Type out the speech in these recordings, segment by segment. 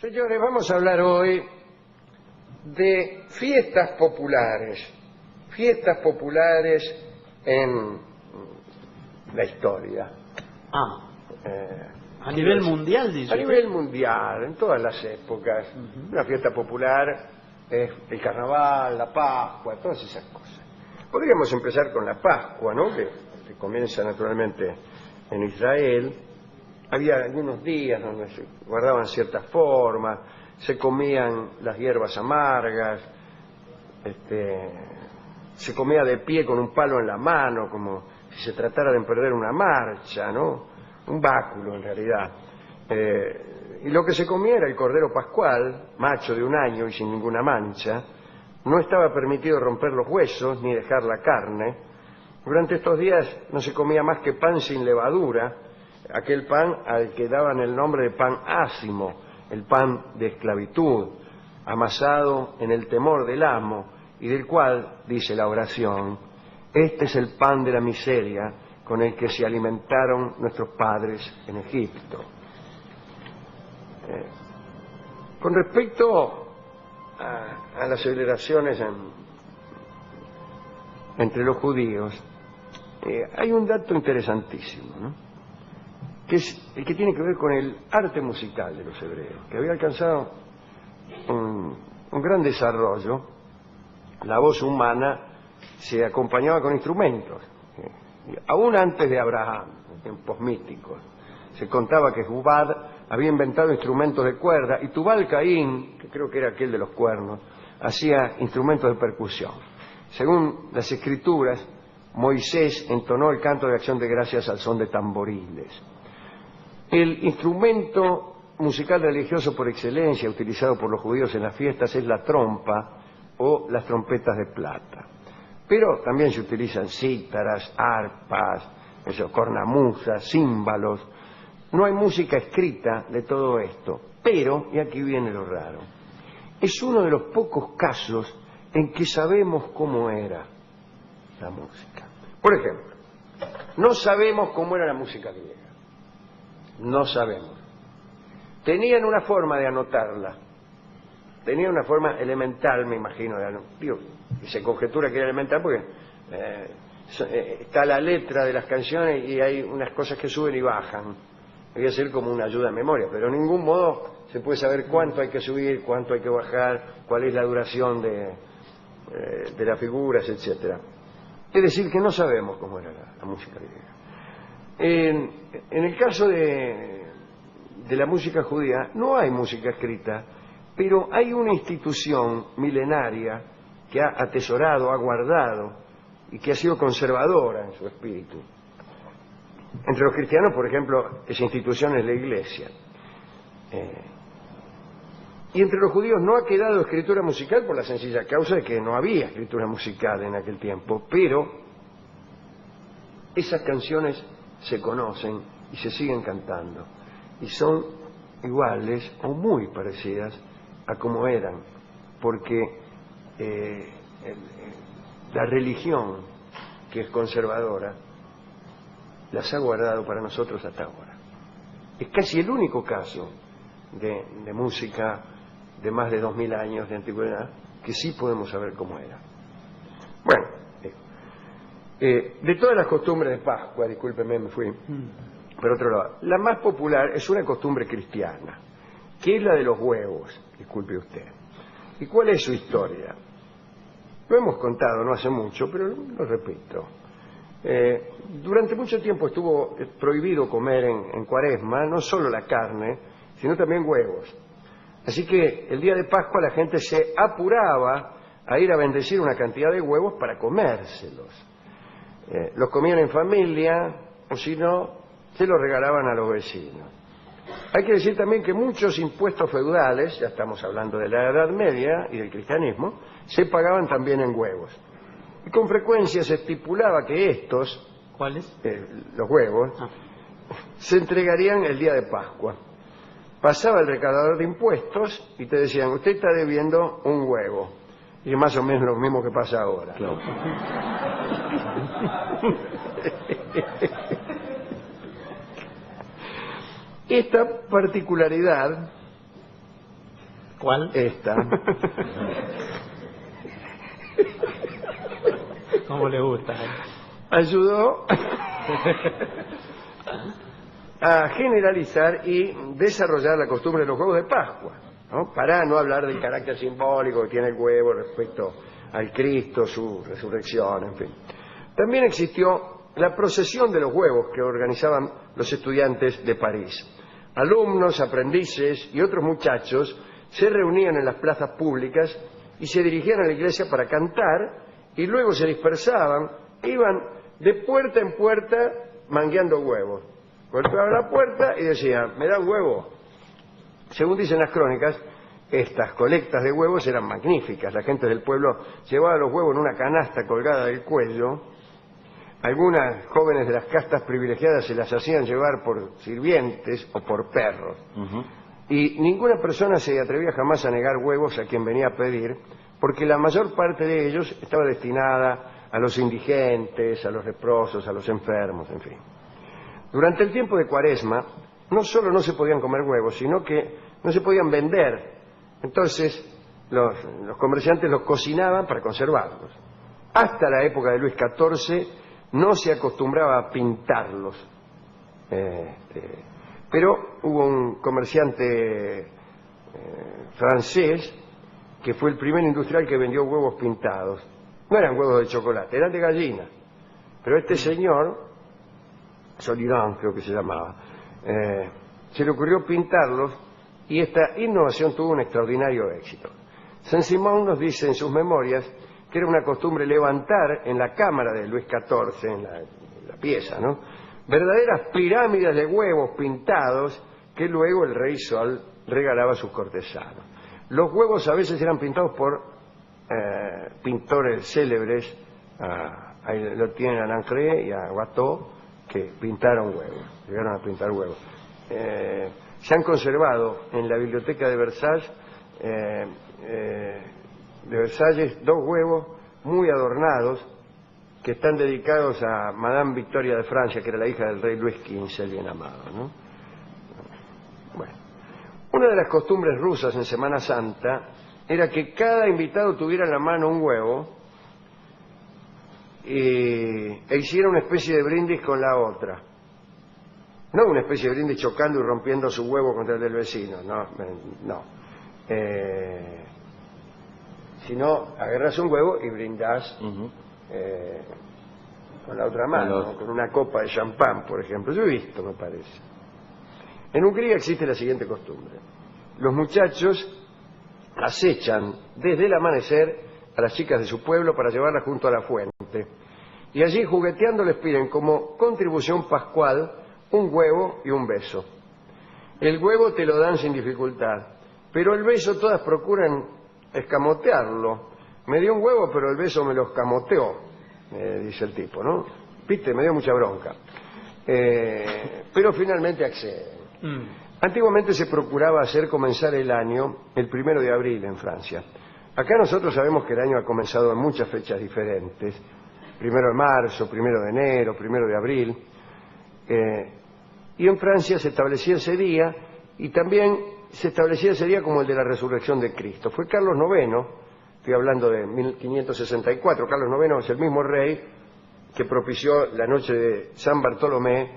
Señores, vamos a hablar hoy de fiestas populares en la historia. A nivel mundial, dice. A nivel mundial, en todas las épocas. Una fiesta popular es el carnaval, la Pascua, todas esas cosas. Podríamos empezar con la Pascua, ¿no? Que comienza naturalmente en Israel. Había algunos días donde se guardaban ciertas formas, se comían las hierbas amargas, se comía de pie con un palo en la mano, como si se tratara de emprender una marcha, ¿no? Un báculo en realidad. Y lo que se comía era el cordero pascual, macho de 1 año y sin ninguna mancha. No estaba permitido romper los huesos ni dejar la carne. Durante estos días no se comía más que pan sin levadura, aquel pan al que daban el nombre de pan ácimo, el pan de esclavitud, amasado en el temor del amo, y del cual, dice la oración, este es el pan de la miseria con el que se alimentaron nuestros padres en Egipto. Con respecto a las celebraciones entre los judíos, hay un dato interesantísimo, ¿no? Que es el que tiene que ver con el arte musical de los hebreos, que había alcanzado un gran desarrollo. La voz humana se acompañaba con instrumentos, aún antes de Abraham, en tiempos místicos. Se contaba que Jubal había inventado instrumentos de cuerda y Tubal Caín, que creo que era aquel de los cuernos, hacía instrumentos de percusión. Según las escrituras, Moisés entonó el canto de acción de gracias al son de tamboriles. El instrumento musical religioso por excelencia utilizado por los judíos en las fiestas es la trompa o las trompetas de plata. Pero también se utilizan cítaras, arpas, cornamusas, címbalos. No hay música escrita de todo esto, pero, y aquí viene lo raro, es uno de los pocos casos en que sabemos cómo era la música. Por ejemplo, no sabemos cómo era la música griega. No sabemos. Tenían una forma de anotarla. Tenían una forma elemental, me imagino, de anotarla. Se conjetura que era elemental porque está la letra de las canciones y hay unas cosas que suben y bajan. Debe ser como una ayuda de memoria, pero en ningún modo se puede saber cuánto hay que subir, cuánto hay que bajar, cuál es la duración de las figuras, etcétera. Es decir, que no sabemos cómo era la música griega. En el caso de la música judía no hay música escrita, pero hay una institución milenaria que ha atesorado, ha guardado y que ha sido conservadora en su espíritu. Entre los cristianos, por ejemplo, esa institución es la Iglesia. Y entre los judíos no ha quedado escritura musical por la sencilla causa de que no había escritura musical en aquel tiempo, pero esas canciones se conocen y se siguen cantando y son iguales o muy parecidas a como eran, porque la religión, que es conservadora, las ha guardado para nosotros hasta ahora. Es casi el único caso de música de más de 2000 años de antigüedad que sí podemos saber cómo era. Bueno, de todas las costumbres de Pascua, discúlpeme, me fui por otro lado, la más popular es una costumbre cristiana, que es la de los huevos, disculpe usted. ¿Y cuál es su historia? Lo hemos contado no hace mucho, pero lo repito. Durante mucho tiempo estuvo prohibido comer en Cuaresma no solo la carne, sino también huevos. Así que el día de Pascua la gente se apuraba a ir a bendecir una cantidad de huevos para comérselos. Los comían en familia, o si no, se los regalaban a los vecinos. Hay que decir también que muchos impuestos feudales, ya estamos hablando de la Edad Media y del cristianismo, se pagaban también en huevos. Y con frecuencia se estipulaba que estos, ¿cuáles? Los huevos, se entregarían el día de Pascua. Pasaba el recaudador de impuestos y te decían, usted está debiendo un huevo. Y es más o menos lo mismo que pasa ahora. Claro. Esta particularidad ¿Cuál? Esta. ¿Cómo le gusta? Ayudó a generalizar y desarrollar la costumbre de los huevos de Pascua, ¿no? Para no hablar del carácter simbólico que tiene el huevo respecto al Cristo, su resurrección, en fin. También existió la procesión de los huevos que organizaban los estudiantes de París. Alumnos, aprendices y otros muchachos se reunían en las plazas públicas y se dirigían a la iglesia para cantar y luego se dispersaban, iban de puerta en puerta mangueando huevos. Golpeaban la puerta y decían, ¿me da un huevo? Según dicen las crónicas, estas colectas de huevos eran magníficas. La gente del pueblo llevaba los huevos en una canasta colgada del cuello. Algunas jóvenes de las castas privilegiadas se las hacían llevar por sirvientes o por perros. Y ninguna persona se atrevía jamás a negar huevos a quien venía a pedir, porque la mayor parte de ellos estaba destinada a los indigentes, a los leprosos, a los enfermos, en fin. Durante el tiempo de Cuaresma, no solo no se podían comer huevos, sino que no se podían vender. Entonces, los comerciantes los cocinaban para conservarlos. Hasta la época de Luis XIV no se acostumbraba a pintarlos. Pero hubo un comerciante francés que fue el primer industrial que vendió huevos pintados. No eran huevos de chocolate, eran de gallina. Pero este señor, Solidan creo que se llamaba, se le ocurrió pintarlos y esta innovación tuvo un extraordinario éxito. Saint-Simon nos dice en sus memorias que era una costumbre levantar en la cámara de Luis XIV, en la pieza, ¿no?, verdaderas pirámides de huevos pintados que luego el rey Sol regalaba a sus cortesanos. Los huevos a veces eran pintados por pintores célebres, ahí lo tienen a Lancret y a Watteau, que pintaron huevos, llegaron a pintar huevos. Se han conservado en la biblioteca de Versalles dos huevos muy adornados que están dedicados a Madame Victoria de Francia, que era la hija del rey Luis XV, el bien amado, ¿no? Bueno, una de las costumbres rusas en Semana Santa era que cada invitado tuviera en la mano un huevo e hiciera una especie de brindis con la otra. No una especie de brindis chocando y rompiendo su huevo contra el del vecino, no. Sino agarras un huevo y brindás con la otra mano, con una copa de champán, por ejemplo. Yo he visto, me parece. En Hungría existe la siguiente costumbre. Los muchachos acechan desde el amanecer a las chicas de su pueblo para llevarlas junto a la fuente. Y allí, jugueteando, les piden como contribución pascual un huevo y un beso. El huevo te lo dan sin dificultad, pero el beso todas procuran escamotearlo. Me dio un huevo, pero el beso me lo escamoteó, dice el tipo, ¿no? Viste, me dio mucha bronca. Pero finalmente acceden. Antiguamente se procuraba hacer comenzar el año el 1 de abril en Francia. Acá nosotros sabemos que el año ha comenzado en muchas fechas diferentes. 1 de marzo, 1 de enero, 1 de abril. Y en Francia se establecía ese día y también se establecía ese día como el de la resurrección de Cristo. Fue Carlos IX, estoy hablando de 1564, Carlos IX es el mismo rey que propició la noche de San Bartolomé,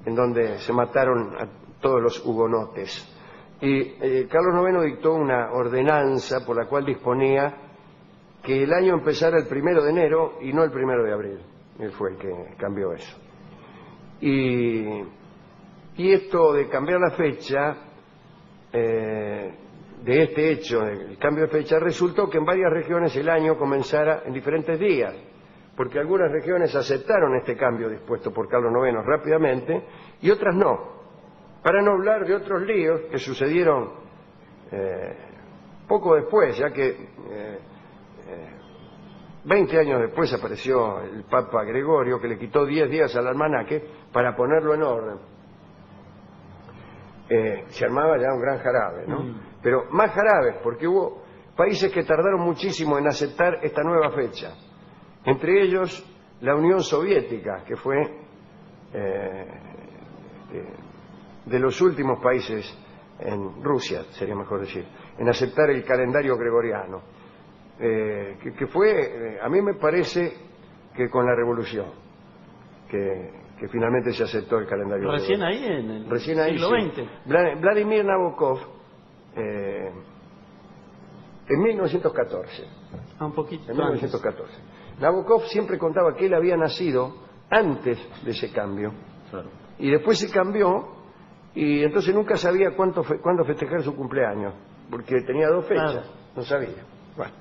en donde se mataron a todos los hugonotes. Y Carlos IX dictó una ordenanza por la cual disponía que el año empezara el 1 de enero y no el 1 de abril. Él fue el que cambió eso. Y esto de cambiar la fecha, de este hecho, el cambio de fecha, resultó que en varias regiones el año comenzara en diferentes días, porque algunas regiones aceptaron este cambio dispuesto por Carlos IX rápidamente y otras no, para no hablar de otros líos que sucedieron poco después, ya que 20 años después apareció el Papa Gregorio, que le quitó 10 días al almanaque para ponerlo en orden. Se armaba ya un gran jarabe, ¿no? Pero más jarabes, porque hubo países que tardaron muchísimo en aceptar esta nueva fecha. Entre ellos, la Unión Soviética, que fue de los últimos países en Rusia, sería mejor decir, en aceptar el calendario gregoriano, que fue, a mí me parece que con la revolución, que finalmente se aceptó el calendario Recién gregoriano. ahí, en el Recién ahí, siglo sí. XX. Vladimir Nabokov, en 1914. Un poquito En 1914. Nabokov siempre contaba que él había nacido antes de ese cambio. Claro. Y después se cambió y entonces nunca sabía cuándo festejar su cumpleaños, porque tenía 2 fechas, Claro. no sabía. Bueno,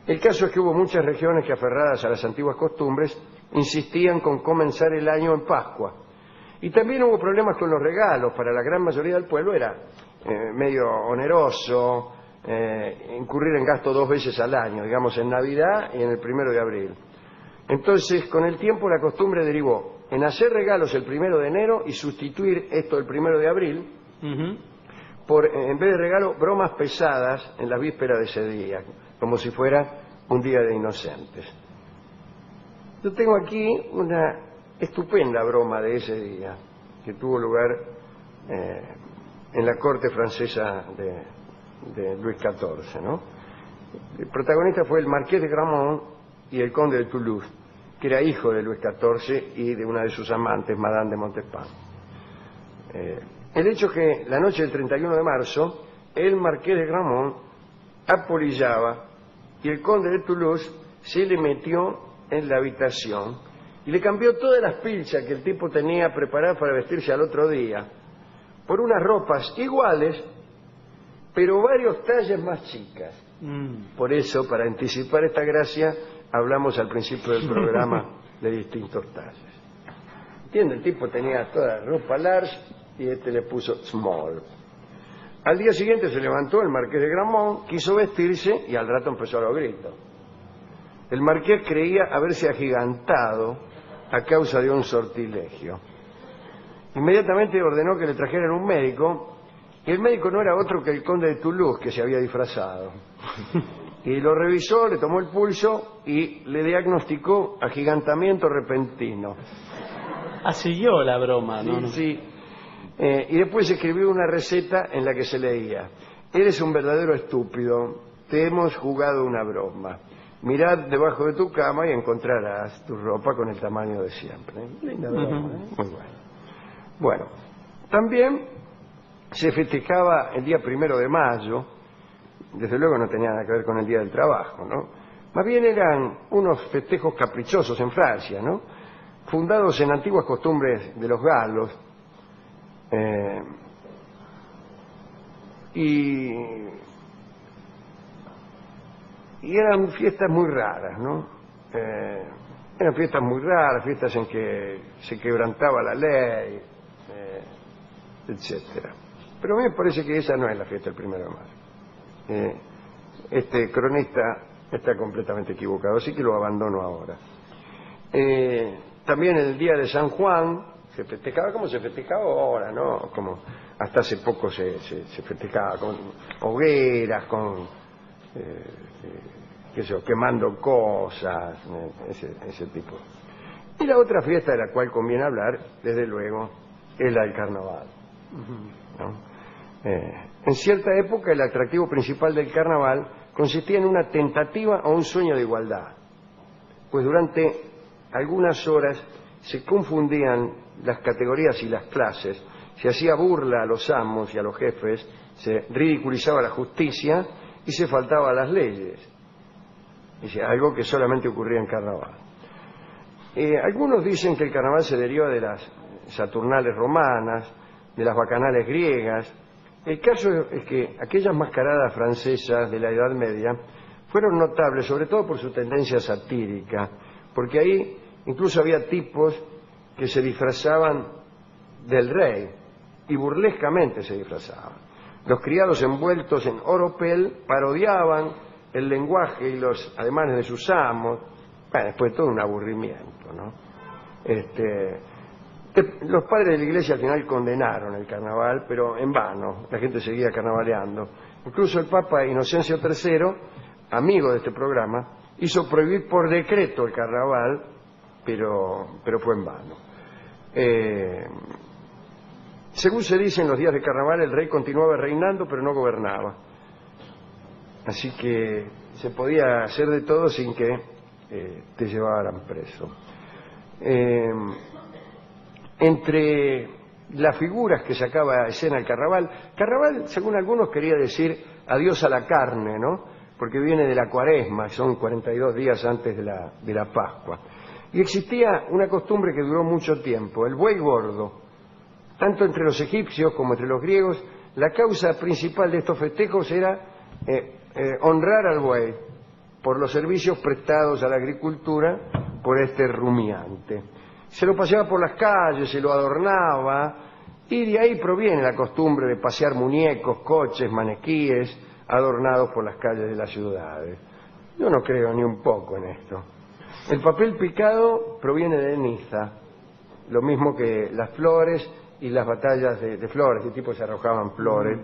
el caso es que hubo muchas regiones que, aferradas a las antiguas costumbres, insistían con comenzar el año en Pascua. Y también hubo problemas con los regalos. Para la gran mayoría del pueblo era medio oneroso incurrir en gasto 2 veces al año, digamos en Navidad y en el 1 de abril. Entonces, con el tiempo, la costumbre derivó en hacer regalos el 1 de enero y sustituir esto el 1 de abril por, en vez de regalo, bromas pesadas en la víspera de ese día, como si fuera un día de inocentes. Yo tengo aquí una estupenda broma de ese día, que tuvo lugar en la corte francesa de Luis XIV, ¿no? El protagonista fue el marqués de Gramont y el conde de Toulouse, que era hijo de Luis XIV y de una de sus amantes, Madame de Montespan. El hecho es que la noche del 31 de marzo, el marqués de Gramont apolillaba y el conde de Toulouse se le metió en la habitación y le cambió todas las pilchas que el tipo tenía preparadas para vestirse al otro día por unas ropas iguales, pero varios talles más chicas. Por eso, para anticipar esta gracia, hablamos al principio del programa de distintos talles. ¿Entiende? El tipo tenía toda ropa large y este le puso small. Al día siguiente se levantó el marqués de Gramont, quiso vestirse y al rato empezó a los gritos. El marqués creía haberse agigantado a causa de un sortilegio. Inmediatamente ordenó que le trajeran un médico, y el médico no era otro que el conde de Toulouse, que se había disfrazado. Y lo revisó, le tomó el pulso y le diagnosticó agigantamiento repentino. Siguió la broma, ¿no? Sí. Y después escribió una receta en la que se leía: eres un verdadero estúpido, te hemos jugado una broma. Mirad debajo de tu cama y encontrarás tu ropa con el tamaño de siempre. Linda broma, ¿eh? Muy bueno. Bueno, también se festejaba el día 1 de mayo, desde luego no tenía nada que ver con el Día del Trabajo, ¿no? Más bien eran unos festejos caprichosos en Francia, ¿no? Fundados en antiguas costumbres de los galos, y eran fiestas muy raras, ¿no? Eran fiestas muy raras, fiestas en que se quebrantaba la ley, etcétera. Pero a mí me parece que esa no es la fiesta del 1 de mayo. Este cronista está completamente equivocado, así que lo abandono ahora. También el día de San Juan se festejaba como se festejaba ahora, ¿no? Como hasta hace poco se festejaba con hogueras, con qué sé yo, quemando cosas, ese tipo. Y la otra fiesta de la cual conviene hablar, desde luego, es la del carnaval, ¿no? En cierta época el atractivo principal del carnaval consistía en una tentativa o un sueño de igualdad, pues durante algunas horas se confundían las categorías y las clases, se hacía burla a los amos y a los jefes, se ridiculizaba la justicia y se faltaba a las leyes. Algo que solamente ocurría en carnaval. Algunos dicen que el carnaval se deriva de las saturnales romanas, de las bacanales griegas. El caso es que aquellas mascaradas francesas de la Edad Media fueron notables, sobre todo por su tendencia satírica, porque ahí incluso había tipos que se disfrazaban del rey, y burlescamente se disfrazaban. Los criados envueltos en oropel parodiaban el lenguaje y los ademanes de sus amos. Bueno, después todo un aburrimiento, ¿no? Los padres de la Iglesia al final condenaron el carnaval, pero en vano, la gente seguía carnavaleando. Incluso el Papa Inocencio III, amigo de este programa, hizo prohibir por decreto el carnaval, pero fue en vano. Según se dice, en los días de carnaval el rey continuaba reinando, pero no gobernaba. Así que se podía hacer de todo sin que te llevaran preso. Entre las figuras que sacaba a escena el carnaval, según algunos quería decir adiós a la carne, ¿no? Porque viene de la Cuaresma, son 42 días antes de la Pascua. Y existía una costumbre que duró mucho tiempo, el buey gordo. Tanto entre los egipcios como entre los griegos, la causa principal de estos festejos era honrar al buey por los servicios prestados a la agricultura por este rumiante. Se lo paseaba por las calles, se lo adornaba, y de ahí proviene la costumbre de pasear muñecos, coches, maniquíes, adornados por las calles de las ciudades. Yo no creo ni un poco en esto. El papel picado proviene de Niza, lo mismo que las flores y las batallas de flores, de tipo se arrojaban flores.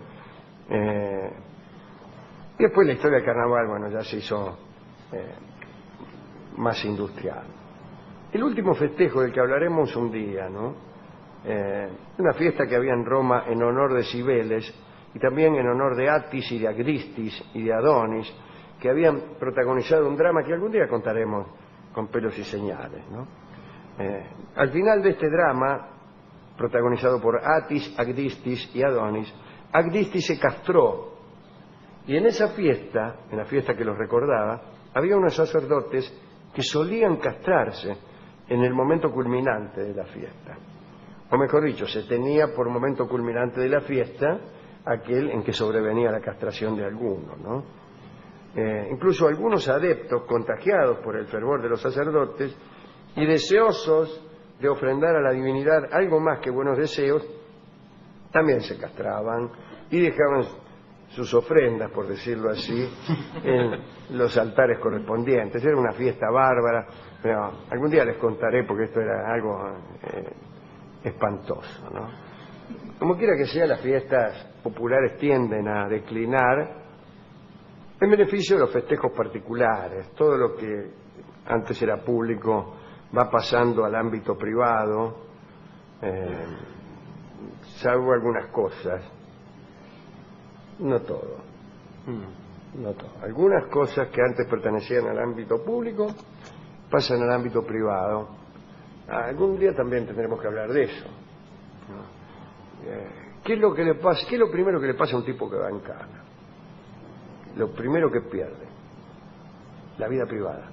Y después la historia del carnaval, bueno, ya se hizo más industrial. El último festejo del que hablaremos un día, ¿no? Una fiesta que había en Roma en honor de Cibeles y también en honor de Atis y de Agristis y de Adonis, que habían protagonizado un drama que algún día contaremos con pelos y señales, ¿no? Al final de este drama, protagonizado por Atis, Agristis y Adonis, Agristis se castró, y en esa fiesta, en la fiesta que los recordaba, había unos sacerdotes que solían castrarse en el momento culminante de la fiesta. O mejor dicho, se tenía por momento culminante de la fiesta aquel en que sobrevenía la castración de alguno, ¿no? Incluso algunos adeptos, contagiados por el fervor de los sacerdotes y deseosos de ofrendar a la divinidad algo más que buenos deseos, también se castraban y dejaban sus ofrendas, por decirlo así, en los altares correspondientes. Era una fiesta bárbara, pero algún día les contaré porque esto era algo espantoso, ¿no? Como quiera que sea, las fiestas populares tienden a declinar en beneficio de los festejos particulares. Todo lo que antes era público va pasando al ámbito privado, salvo algunas cosas. No todo. No todo. Algunas cosas que antes pertenecían al ámbito público pasan al ámbito privado. Algún día también tendremos que hablar de eso, ¿no? ¿Qué es lo que le pasa? ¿Qué es lo primero que le pasa a un tipo que va en cana? Lo primero que pierde, la vida privada.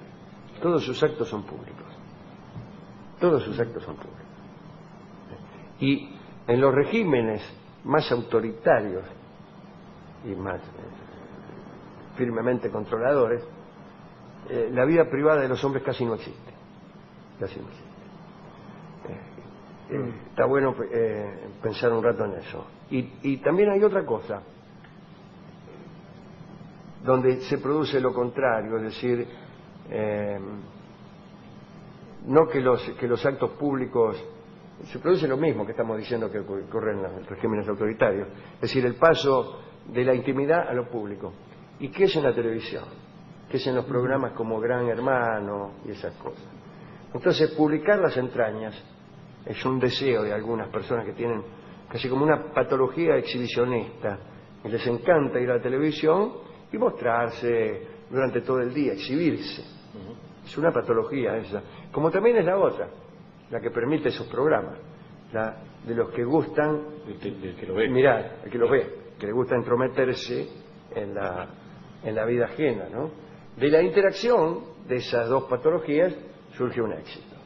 Todos sus actos son públicos. Todos sus actos son públicos. Y en los regímenes más autoritarios y más firmemente controladores, la vida privada de los hombres casi no existe. Casi no existe. Está bueno pensar un rato en eso. Y también hay otra cosa donde se produce lo contrario, es decir, no que los actos públicos, se produce lo mismo que estamos diciendo que ocurre en los regímenes autoritarios, es decir, el paso de la intimidad a lo público. ¿Y qué es en la televisión? ¿Qué es en los programas como Gran Hermano y esas cosas? Entonces, publicar las entrañas es un deseo de algunas personas que tienen casi como una patología exhibicionista, y les encanta ir a la televisión y mostrarse durante todo el día, exhibirse. Es una patología esa, como también es la otra, la que permite esos programas, la de los que gustan del que lo ve. Mirar, el que lo ve, que le gusta entrometerse en la vida ajena, ¿no? De la interacción de esas dos patologías surge un éxito.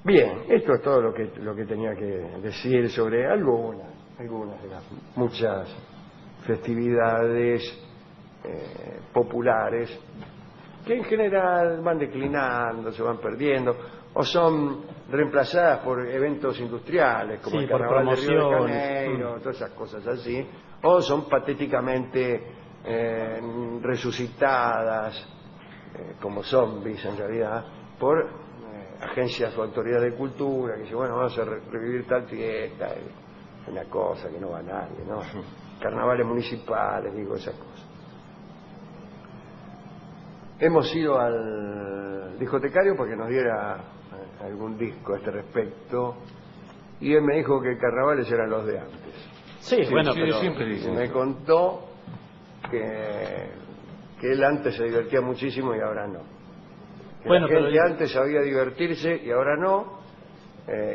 Bien, esto es todo lo que tenía que decir sobre algunas de las muchas festividades populares que en general van declinando, se van perdiendo o son reemplazadas por eventos industriales como el Carnaval de Río de Janeiro, todas esas cosas así, o son patéticamente resucitadas como zombies en realidad por agencias o autoridades de cultura que dicen, bueno, vamos a revivir tal fiesta, una cosa que no va a nadie, ¿no? Carnavales municipales, digo, esas cosas. Hemos ido al discotecario para que nos diera algún disco a este respecto, y él me dijo que carnavales eran los de antes. Sí, bueno, sí, pero siempre dicen Me eso. contó que él antes se divertía muchísimo y ahora no. Que Bueno, la pero gente antes sabía divertirse y ahora no,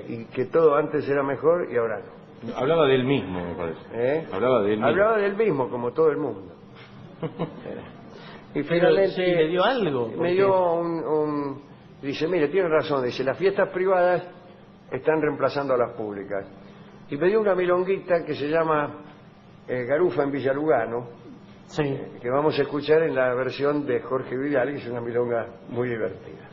y que todo antes era mejor y ahora no. Hablaba de él mismo, me parece. Hablaba de él mismo. Hablaba del mismo, como todo el mundo. Y Pero, finalmente sí, le dio algo, me porque- dio dice, mire, tiene razón, dice, las fiestas privadas están reemplazando a las públicas. Y me dio una milonguita que se llama Garufa en Villa Lugano, Sí. que vamos a escuchar en la versión de Jorge Vidal, que es una milonga muy divertida.